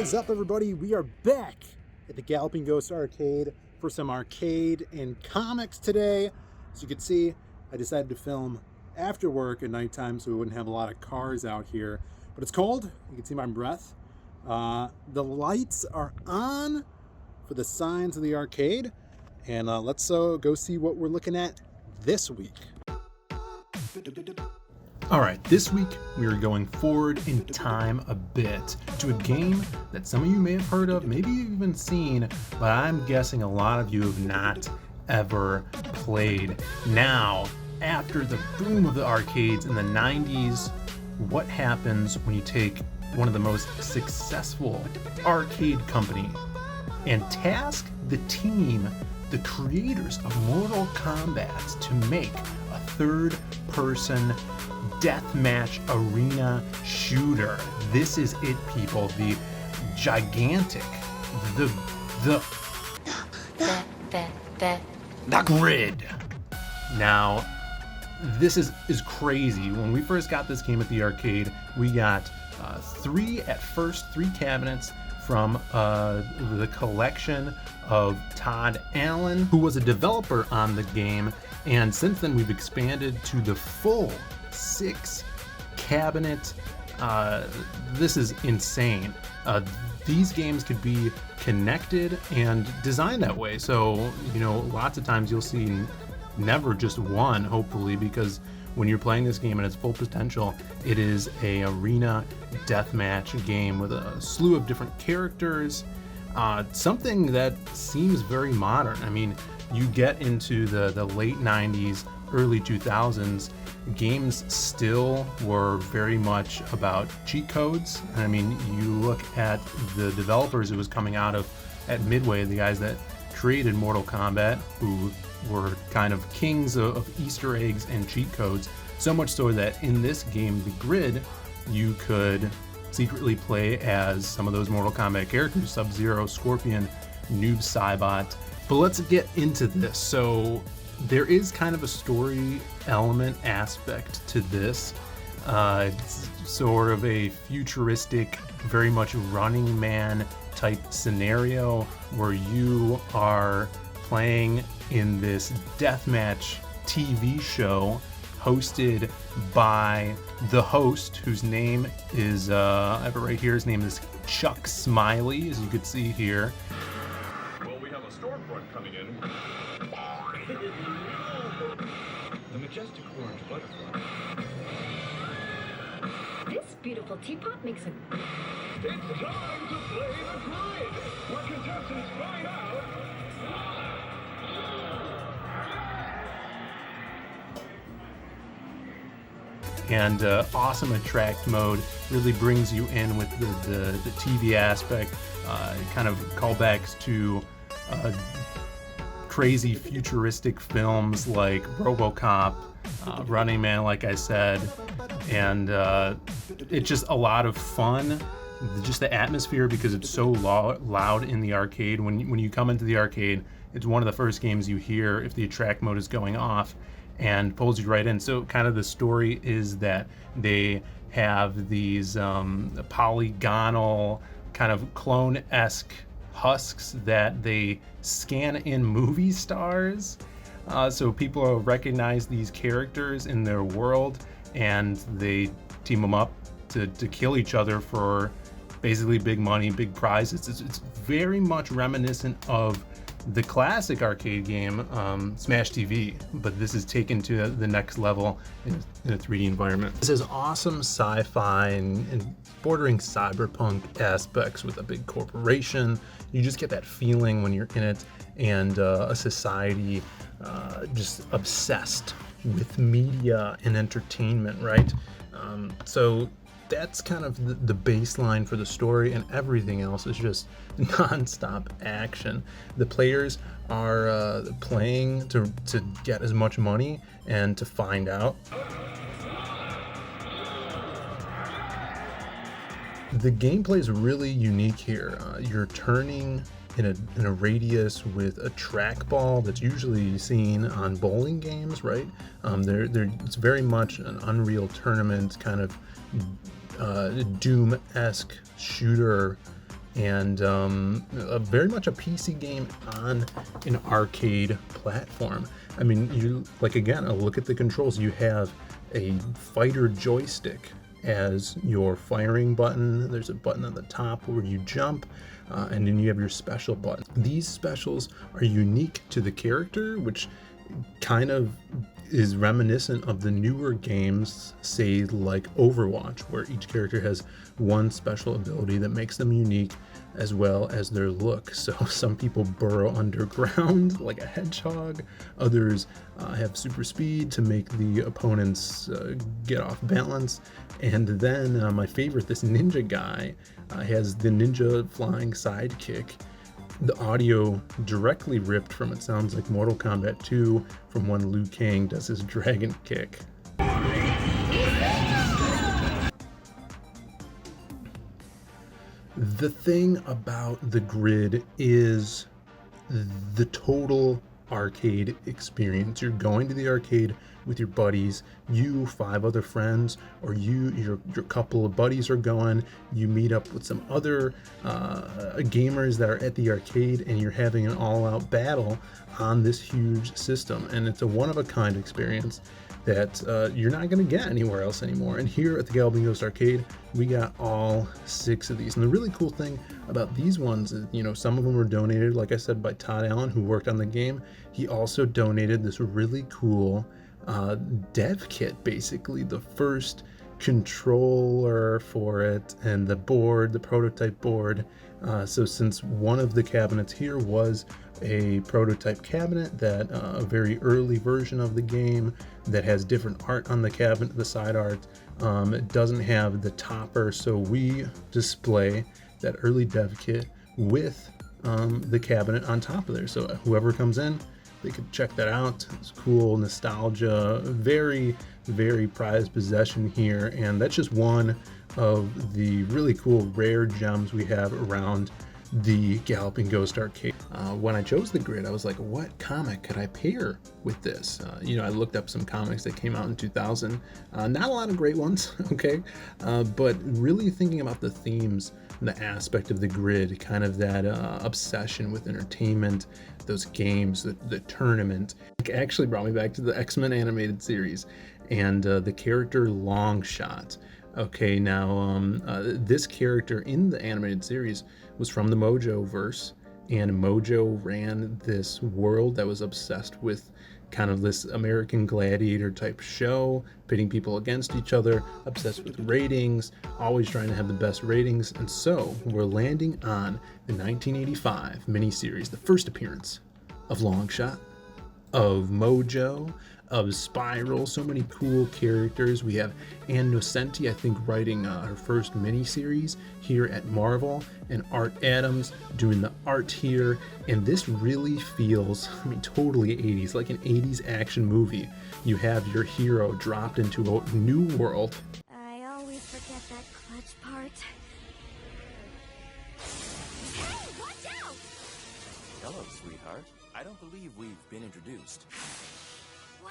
is up, everybody? We are back at the Galloping Ghost Arcade for some arcade and comics today. As you can see, I decided to film after work at nighttime so we wouldn't have a lot of cars out here. But it's cold. You can see my breath. The lights are on for the signs of the arcade. And let's go see what we're looking at this week. Alright, this week we are going forward in time a bit to a game that some of you may have heard of, maybe you've even seen, but I'm guessing a lot of you have not ever played. Now, after the boom of the arcades in the 90s, what happens when you take one of the most successful arcade company and task the team, the creators of Mortal Kombat, to make a third-person deathmatch arena shooter? This is it, people. The gigantic, the grid. Now, this is crazy. When we first got this game at the arcade, we got three cabinets from the collection of Todd Allen, who was a developer on the game, and since then we've expanded to the full 6 cabinet. This is insane. These games could be connected and designed that way, so lots of times you'll see never just one, hopefully, because when you're playing this game at its full potential, it is a arena deathmatch game with a slew of different characters, something that seems very modern. I mean, you get into the late 90s, early 2000s, games still were very much about cheat codes. I mean, you look at the developers it was coming out of at Midway, the guys that created Mortal Kombat, who were kind of kings of Easter eggs and cheat codes, so much so that in this game, the grid, you could secretly play as some of those Mortal Kombat characters, Sub-Zero, Scorpion, Noob Saibot. But let's get into this. So there is kind of a story element aspect to this. It's sort of a futuristic, very much Running Man type scenario where you are playing in this deathmatch TV show hosted by the host, whose name is, I have it right here, his name is Chuck Smiley, as you can see here. Well, we have a storefront coming in. The majestic orange butterfly. This beautiful teapot makes a... It's time to play the grid, where contestants find out. And awesome attract mode really brings you in with the TV aspect, kind of callbacks to crazy futuristic films like RoboCop, Running Man, like I said, and it's just a lot of fun. Just the atmosphere, because it's so loud in the arcade. When you come into the arcade, it's one of the first games you hear if the attract mode is going off, and pulls you right in. So kind of the story is that they have these polygonal kind of clone-esque husks that they scan in movie stars. So people recognize these characters in their world, and they team them up to kill each other for basically big money, big prizes. It's very much reminiscent of the classic arcade game, Smash TV, but this is taken to the next level in a 3D environment. This has awesome sci-fi and bordering cyberpunk aspects with a big corporation. You just get that feeling when you're in it, and a society just obsessed with media and entertainment, right? So that's kind of the baseline for the story, and everything else is just non-stop action. The players are playing to get as much money and to find out. The gameplay is really unique here. You're turning in a radius with a trackball that's usually seen on bowling games, right? It's very much an Unreal Tournament kind of Doom-esque shooter and very much a PC game on an arcade platform. I mean, you like, again, look at the controls. You have a fighter joystick as your firing button. There's a button on the top where you jump, and then you have your special button. These specials are unique to the character, which kind of is reminiscent of the newer games, say like Overwatch, where each character has one special ability that makes them unique, as well as their look. So some people burrow underground like a hedgehog, others have super speed to make the opponents get off balance, and then my favorite, this ninja guy, has the ninja flying sidekick. The audio directly ripped from, it sounds like, Mortal Kombat 2, from when Liu Kang does his dragon kick. The thing about the grid is the total arcade experience. You're going to the arcade with your buddies, you, 5 other friends, or your couple of buddies are going, you meet up with some other gamers that are at the arcade, and you're having an all-out battle on this huge system. And it's a one-of-a-kind experience that you're not going to get anywhere else anymore. And here at the Galloping Ghost Arcade, we got all 6 of these. And the really cool thing about these ones is, you know, some of them were donated, like I said, by Todd Allen, who worked on the game. He also donated this really cool dev kit, basically the first controller for it, and the board, the prototype board. So since one of the cabinets here was a prototype cabinet, that a very early version of the game that has different art on the cabinet, the side art, it doesn't have the topper, so we display that early dev kit with the cabinet on top of there. So whoever comes in, they could check that out. It's cool nostalgia, very, very prized possession here. And that's just one of the really cool rare gems we have around the Galloping Ghost Arcade. When I chose the grid, I was like, what comic could I pair with this? You know, I looked up some comics that came out in 2000. Not a lot of great ones, okay? But really thinking about the themes, the aspect of the grid, kind of that obsession with entertainment, those games, the tournament, it actually brought me back to the X-Men animated series and the character LONGSHOT. Okay, now this character in the animated series was from the Mojo verse, and Mojo ran this world that was obsessed with kind of this American Gladiator type show, pitting people against each other, obsessed with ratings, always trying to have the best ratings. And so we're landing on the 1985 miniseries, the first appearance of LONGSHOT, of Mojo, of Spiral. So many cool characters. We have Ann Nocenti, I think, writing her first miniseries here at Marvel, and Art Adams doing the art here. And this really feels, I mean, totally 80s, like an 80s action movie. You have your hero dropped into a new world. I always forget that clutch part. Hey, watch out! Hello, sweetheart. I don't believe we've been introduced. Wow.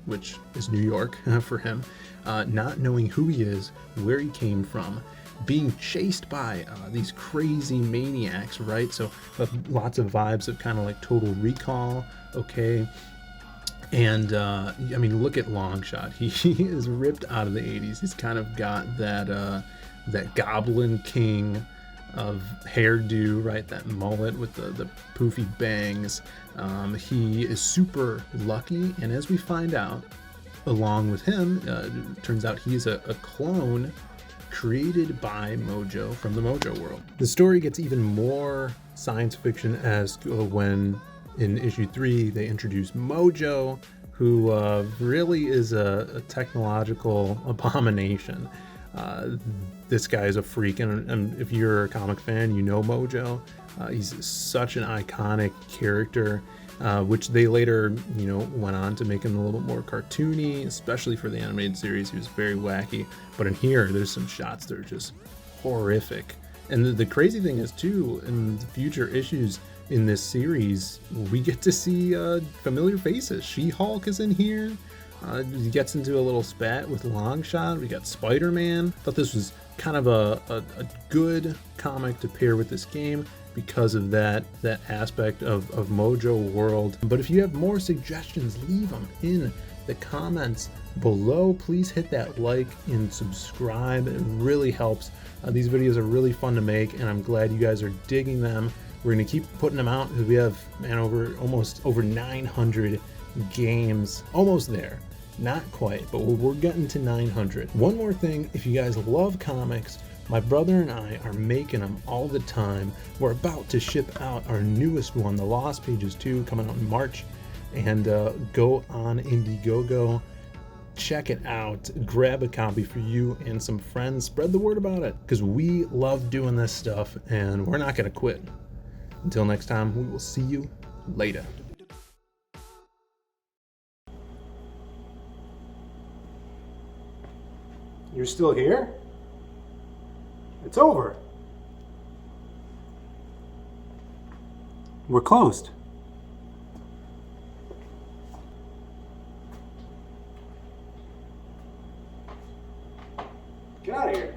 Which is New York for him, not knowing who he is, where he came from, being chased by these crazy maniacs, right? So lots of vibes of kind of like Total Recall, okay? And I mean, look at LONGSHOT. He is ripped out of the 80s. He's kind of got that Goblin King of hairdo, right? That mullet with the poofy bangs. He is super lucky, and as we find out, along with him, it turns out he's a clone created by Mojo from the Mojo world. The story gets even more science fiction as when in issue 3 they introduce Mojo, who really is a technological abomination. This guy is a freak, and if you're a comic fan, you know Mojo. He's such an iconic character, which they later, you know, went on to make him a little bit more cartoony, especially for the animated series. He was very wacky, but in here, there's some shots that are just horrific. And the crazy thing is, too, in the future issues in this series, we get to see familiar faces. She-Hulk is in here. He gets into a little spat with Longshot. We got Spider-Man. Thought this was kind of a good comic to pair with this game because of that aspect of Mojo World. But if you have more suggestions, leave them in the comments below. Please hit that like and subscribe. It really helps. These videos are really fun to make, and I'm glad you guys are digging them. We're gonna keep putting them out because we have, man, almost over 900 games, almost there. Not quite, but we're getting to 900. One more thing, if you guys love comics, my brother and I are making them all the time. We're about to ship out our newest one, The Lost Pages 2, coming out in March. And go on Indiegogo, check it out, grab a copy for you and some friends, spread the word about it, because we love doing this stuff and we're not gonna quit. Until next time, we will see you later. You're still here? It's over. We're closed. Get out of here.